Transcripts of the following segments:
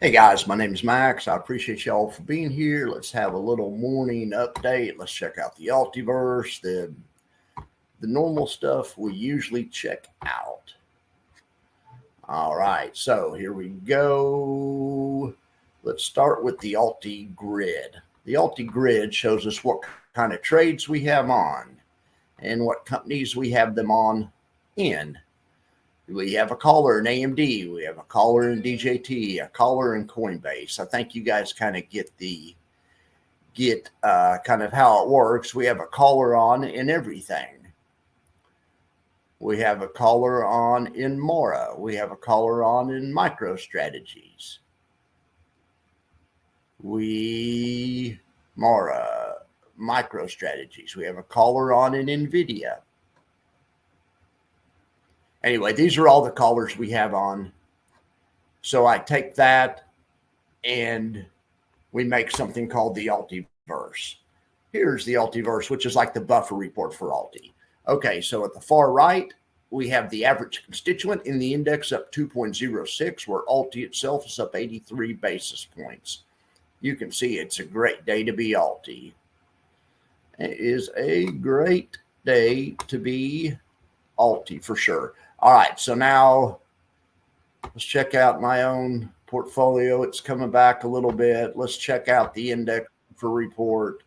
Hey guys, my name is Max. I appreciate y'all for being here. Let's have a little morning update. Let's check out the Altiverse, the normal stuff we usually check out. All right, so here we go. Let's start with the Alti grid. The Alti grid shows us what kind of trades we have on and what companies we have them on in. We have a caller in AMD. We have a caller in DJT, a caller in Coinbase. I think you guys kind of get kind of how it works. We have a caller on in everything. We have a caller on in Mora. We have a caller on in MicroStrategies. Mora, MicroStrategies. We have a caller on in NVIDIA. Anyway, these are all the callers we have on. So I take that and we make something called the Altiverse. Here's the Altiverse, which is like the buffer report for Alti. Okay, so at the far right, we have the average constituent in the index up 2.06, where Alti itself is up 83 basis points. You can see it's a great day to be Alti. It is a great day to be Alti for sure. All right, so now let's check out my own portfolio. It's coming back a little bit. Let's check out the index for report.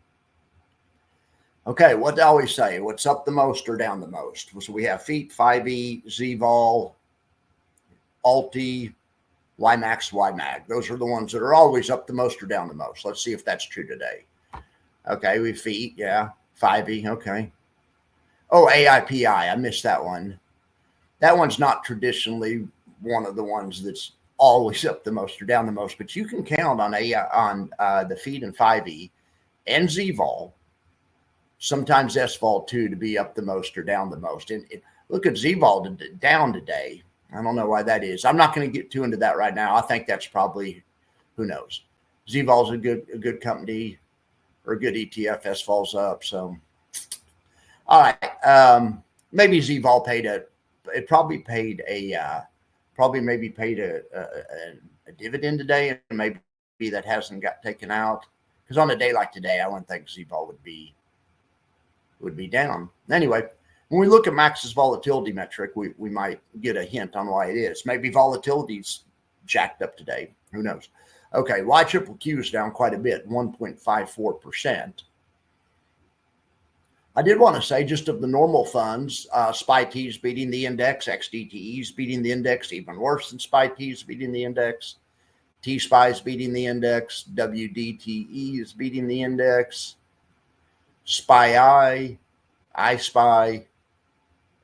Okay, what do I always say? What's up the most or down the most? So we have FEET, 5E, ZVol, Alti, YieldMax, YMAG. Those are the ones that are always up the most or down the most. Let's see if that's true today. Okay, we FEET, yeah. 5E, okay. Oh, AIPI, I missed that one. That one's not traditionally one of the ones that's always up the most or down the most, but you can count on the FEET and 5E and ZVol, sometimes SVol too, to be up the most or down the most. And look at ZVol down today. I don't know why that is. I'm not going to get too into that right now. I think that's probably, who knows. ZVol's a good company or a good ETF. SVol's up. So, all right. Maybe ZVol probably paid a dividend today, and maybe that hasn't got taken out. Because on a day like today, I wouldn't think ZVol would be down. Anyway, when we look at Max's volatility metric, we might get a hint on why it is. Maybe volatility's jacked up today. Who knows? Okay, YQQ is down quite a bit, 1.54%. I did want to say, just of the normal funds, SPY-T's beating the index, XDTE's beating the index, even worse than SPY-T's beating the index, T-SPY's beating the index, WDTE is beating the index, SPY-I, iSPY,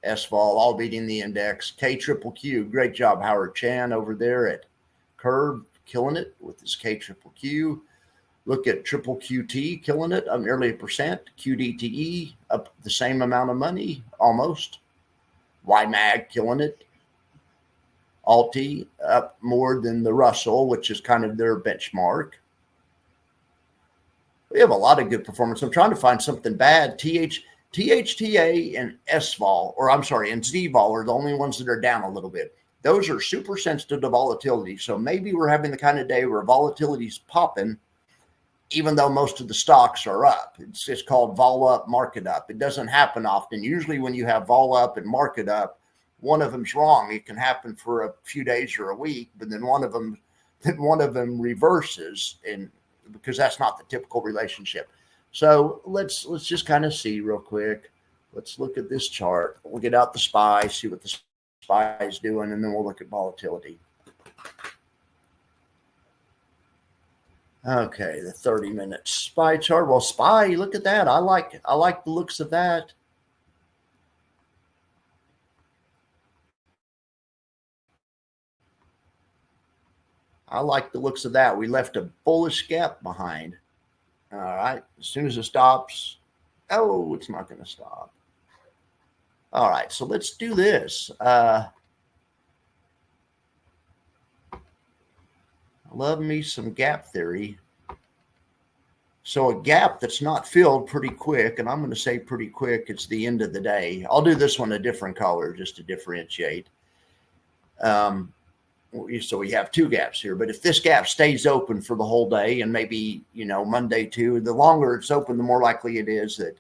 SVol, all beating the index. KQQQ, great job, Howard Chan over there at Curve, killing it with his KQQQ. Look at Triple QT, killing it, up nearly 1%. QDTE, up the same amount of money, almost. YMAG, killing it. Alti, up more than the Russell, which is kind of their benchmark. We have a lot of good performance. I'm trying to find something bad. THTA and SVol, and ZVol are the only ones that are down a little bit. Those are super sensitive to volatility. So maybe we're having the kind of day where volatility's popping, even though most of the stocks are up. It's called vol up, market up. It doesn't happen often. Usually when you have vol up and market up, one of them's wrong. It can happen for a few days or a week, but then one of them reverses, and because that's not the typical relationship. So let's just kind of see real quick. Let's look at this chart. We'll get out the SPY, see what the SPY is doing, and then we'll look at volatility. Okay, the 30-minute SPY chart. Well, SPY, look at that. I like the looks of that. I like the looks of that. We left a bullish gap behind. All right, as soon as it stops, oh, it's not going to stop. All right, so let's do this. Love me some gap theory. So a gap that's not filled pretty quick, and I'm going to say pretty quick, it's the end of the day. I'll do this one a different color just to differentiate. So we have two gaps here, but if this gap stays open for the whole day and maybe, Monday too, the longer it's open, the more likely it is that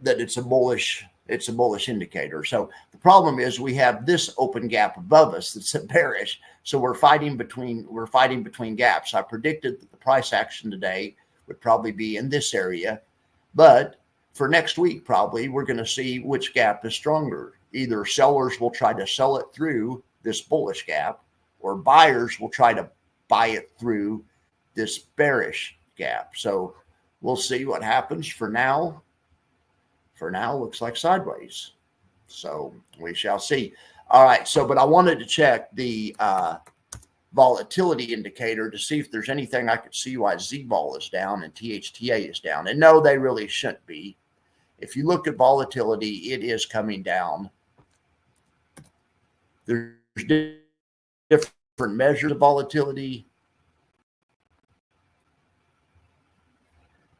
it's a bullish indicator. So the problem is we have this open gap above us that's bearish. So we're fighting between gaps. I predicted that the price action today would probably be in this area, but for next week, probably we're going to see which gap is stronger. Either sellers will try to sell it through this bullish gap, or buyers will try to buy it through this bearish gap. So we'll see what happens. For now, looks like sideways. So we shall see. All right. So, but I wanted to check the volatility indicator to see if there's anything I could see why Z-vol is down and THTA is down. And no, they really shouldn't be. If you look at volatility, it is coming down. There's different measures of volatility.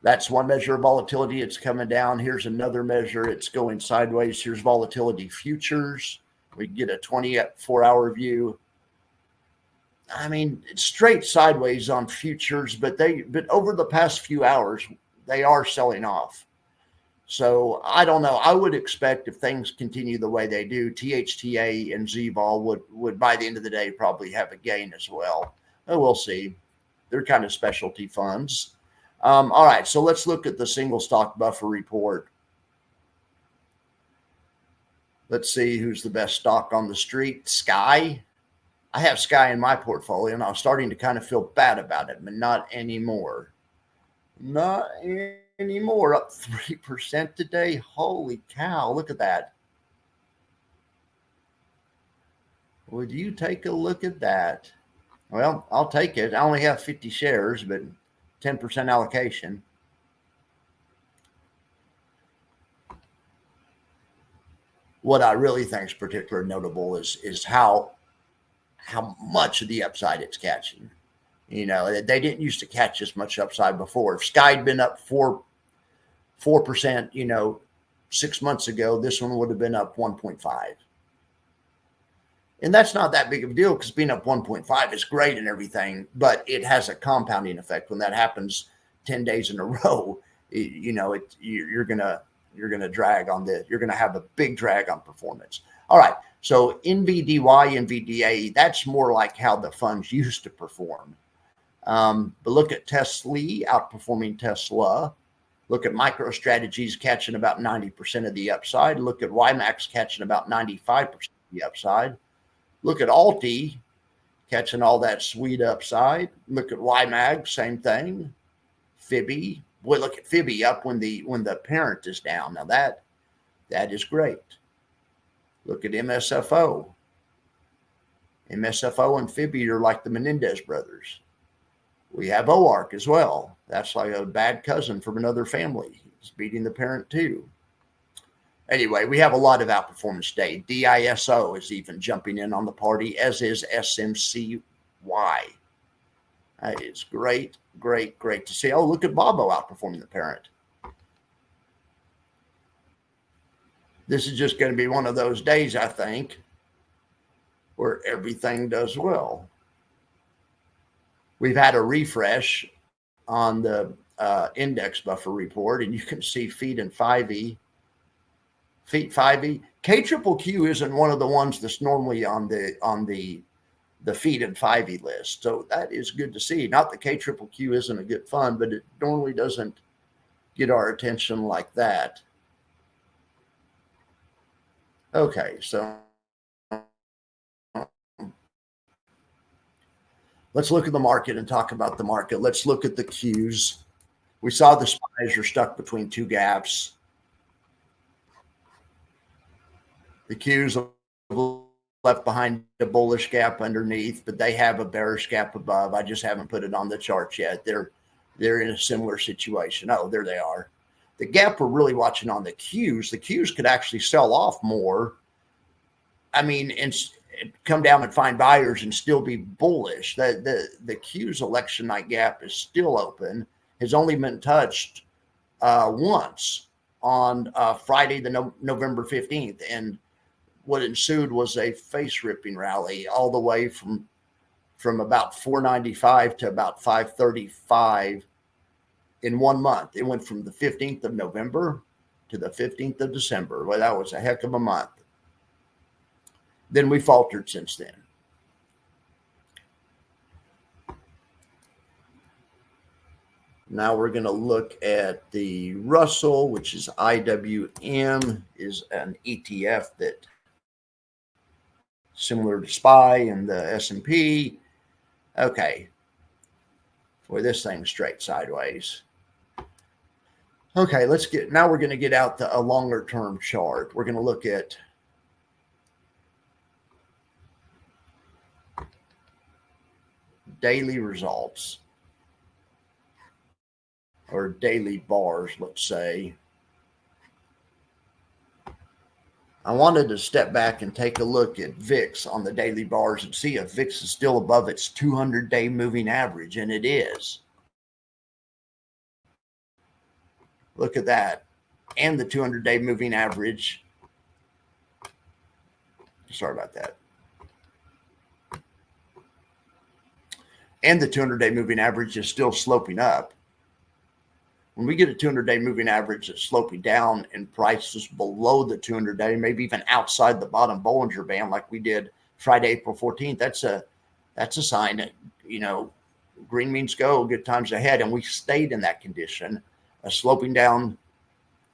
That's one measure of volatility. It's coming down. Here's another measure. It's going sideways. Here's volatility futures. We get a 24-hour view. I mean, it's straight sideways on futures, but over the past few hours, they are selling off. So I don't know. I would expect if things continue the way they do, THTA and Z-vol would by the end of the day probably have a gain as well. We'll see. They're kind of specialty funds. All right, so let's look at the single stock buffer report. Let's see who's the best stock on the street. Sky. I have Sky in my portfolio, and I was starting to kind of feel bad about it, but not anymore. Not anymore. Up 3% today. Holy cow, look at that. Would you take a look at that? Well, I'll take it. I only have 50 shares, but 10% allocation. What I really think is particularly notable is how much of the upside it's catching. They didn't used to catch this much upside before. If Sky had been up 4%, 6 months ago, this one would have been up 1.5. And that's not that big of a deal because being up 1.5 is great and everything, but it has a compounding effect. When that happens 10 days in a row, you're gonna drag on you're gonna have a big drag on performance. All right, so NVDY and VDA, that's more like how the funds used to perform. But look at Tesla outperforming Tesla. Look at MicroStrategies catching about 90% of the upside. Look at YieldMax catching about 95% of the upside. Look at ULTY catching all that sweet upside. Look at YMAG, same thing. Fibby, boy, look at Fibby up when the parent is down. Now that is great. Look at MSFO. MSFO and Fibby are like the Menendez brothers. We have OARC as well. That's like a bad cousin from another family. He's beating the parent too. Anyway, we have a lot of outperformance today. DISO is even jumping in on the party, as is SMCY. That is great, great, great to see. Oh, look at Bobo outperforming the parent. This is just going to be one of those days, I think, where everything does well. We've had a refresh on the index buffer report, and you can see feet and 5E. Feet 5E. KQQQ isn't one of the ones that's normally on the feet and 5E list. So that is good to see. Not that KQQQ isn't a good fund, but it normally doesn't get our attention like that. Okay, so let's look at the market and talk about the market. Let's look at the Qs. We saw the SPYs are stuck between two gaps. The Qs are left behind a bullish gap underneath, but they have a bearish gap above. I just haven't put it on the chart yet. They're in a similar situation. Oh, there they are. The gap we're really watching on the Qs could actually sell off more. I mean, and come down and find buyers and still be bullish. The Qs election night gap is still open. Has only been touched once on Friday, the November 15th. And what ensued was a face ripping rally all the way from about 495 to about 535 in 1 month. It went from the 15th of November to the 15th of December. Well, that was a heck of a month. Then we faltered since then. Now we're going to look at the Russell, which is IWM, is an ETF that similar to SPY and the S&P. Okay. Boy, this thing's straight sideways. Okay, now we're going to get out a longer term chart. We're going to look at daily results, or daily bars, let's say. I wanted to step back and take a look at VIX on the daily bars and see if VIX is still above its 200-day moving average, and it is. Look at that. And the 200-day moving average. Sorry about that. And the 200-day moving average is still sloping up. When we get a 200-day moving average that's sloping down and prices below the 200-day, maybe even outside the bottom Bollinger Band like we did Friday, April 14th, that's a sign that, green means go, good times ahead. And we stayed in that condition, a sloping down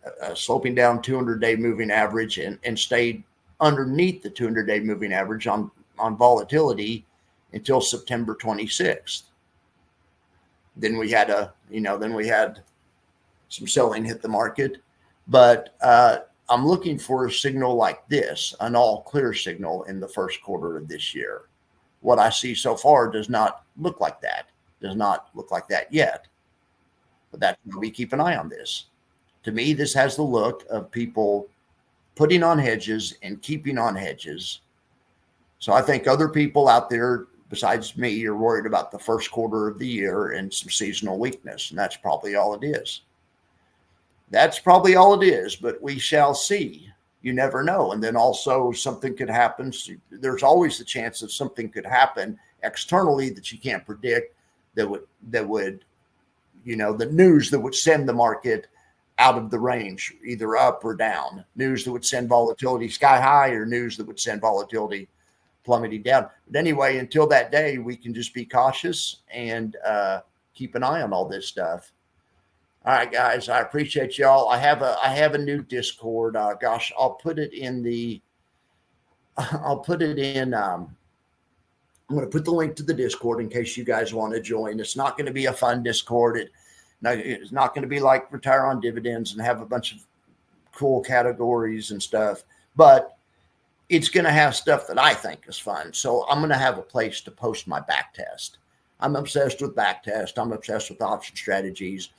200-day moving average, and stayed underneath the 200-day moving average on volatility until September 26th. Then we had some selling hit the market, but I'm looking for a signal like this, an all clear signal in the first quarter of this year. What I see so far does not look like that, yet, but that's why we keep an eye on this. To me, this has the look of people putting on hedges and keeping on hedges. So I think other people out there besides me are worried about the first quarter of the year and some seasonal weakness, and that's probably all it is. But we shall see. You never know. And then also something could happen. There's always the chance that something could happen externally that you can't predict, that would the news that would send the market out of the range, either up or down, news that would send volatility sky high, or news that would send volatility plummeting down. But anyway, until that day, we can just be cautious and keep an eye on all this stuff. All right, guys, I appreciate y'all. I have a new Discord. I'll put it in I'm going to put the link to the Discord in case you guys want to join. It's not going to be a fun Discord. It's not going to be like Retire on Dividends and have a bunch of cool categories and stuff, but it's going to have stuff that I think is fun. So I'm going to have a place to post my back test. I'm obsessed with back test. I'm obsessed with option strategies.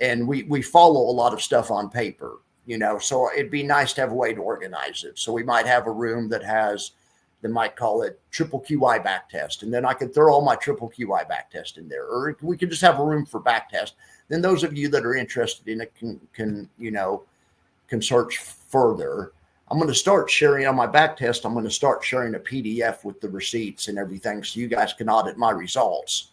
And we follow a lot of stuff on paper, so it'd be nice to have a way to organize it. So we might have a room they might call it triple QI back test. And then I could throw all my triple QI back test in there, or we could just have a room for back test. Then those of you that are interested in it can search further. I'm going to start sharing on my back test. I'm going to start sharing a PDF with the receipts and everything, so you guys can audit my results.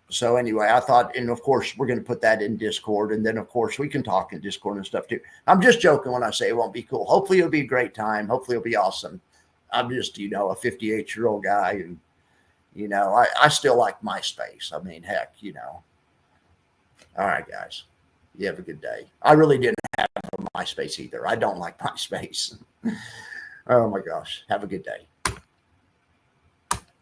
So anyway, I thought, and of course, we're going to put that in Discord. And then, of course, we can talk in Discord and stuff too. I'm just joking when I say it won't be cool. Hopefully it'll be a great time. Hopefully it'll be awesome. I'm just, a 58-year-old guy. And, I still like MySpace. I mean, heck, All right, guys. You have a good day. I really didn't have a MySpace either. I don't like MySpace. Oh, my gosh. Have a good day.